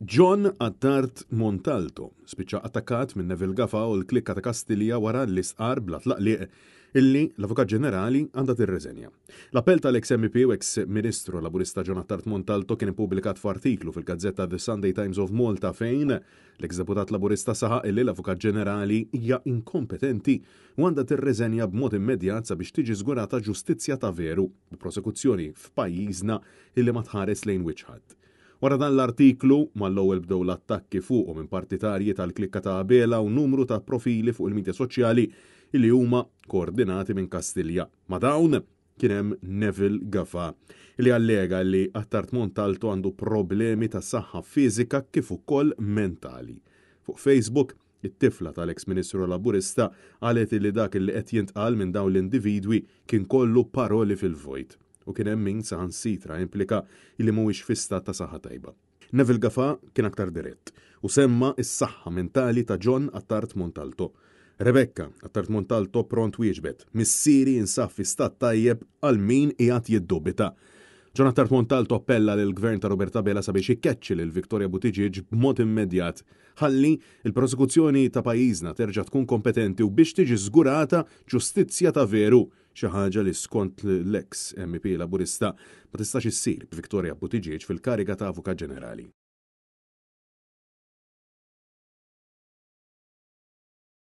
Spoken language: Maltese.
John Attard Montalto spiċċa attakkat minn Neville Gaffa u l-klikka ta' Kastilja wara li sqar bla tlaqliq illi l-Avukat Ġenerali għandha tirreżenja. L-appell tal-ex-MP u ex-Ministru Laburista John Attard Montalto kien ippubblikat f'artiklu fil-gazzetta The Sunday Times of Malta fejn l-ex-deputat Laburista saħaq illi l-Avukat Ġenerali hija inkompetenti u għandha tirreżenja b'mod immedjat sabiex tiġi żgurata ġustizzja ta' veru b'prosekuzzjoni f'pajjiżna illi ma tħares lejn wiċħadd. Wara dan l-artiklu mal-ewwel bdew l-attakki fuqhom minn partitarji tal-klikka ta' Abela u numru ta' profili fuq il-midja soċjali li huma koordinati minn Kastilja. Ma' dawn kien hemm Neville Gaffa li allega li Attard Montalto għandu problemi ta' saħħa fiżika kif ukoll mentali. Fuq Facebook, it-tifla tal-ex-Ministru Laburista qalet li dak li qed jintqal minn dawn l-individwi kien kollu paroli fil-vojt. U kien hemm min saħansitra implika li mhuwiex fis-stat ta' saħħa tajba. Neville Gaffa kien aktar dirett u semma s-saħħa mentali ta' John Attard Montalto. Rebecca Attard Montalto pront wieġbet, missieri insaf fi stat tajjeb għal min qiegħed jiddubita. John Attard Montalto appella lil gvern ta' Robert Abela sabiex ikkeċċi lil Victoria Buttigieg b'mod immedjat ħalli il-prosekuzzjoni ta' pajjiżna terġa' tkun kompetenti u biex tiġi żgurata ġustizzja ta' veru, xi ħaġa li skont l-ex MP Laburista ma tistax issir b'Victoria Buttigieg fil-kariga ta' Avukat Ġenerali.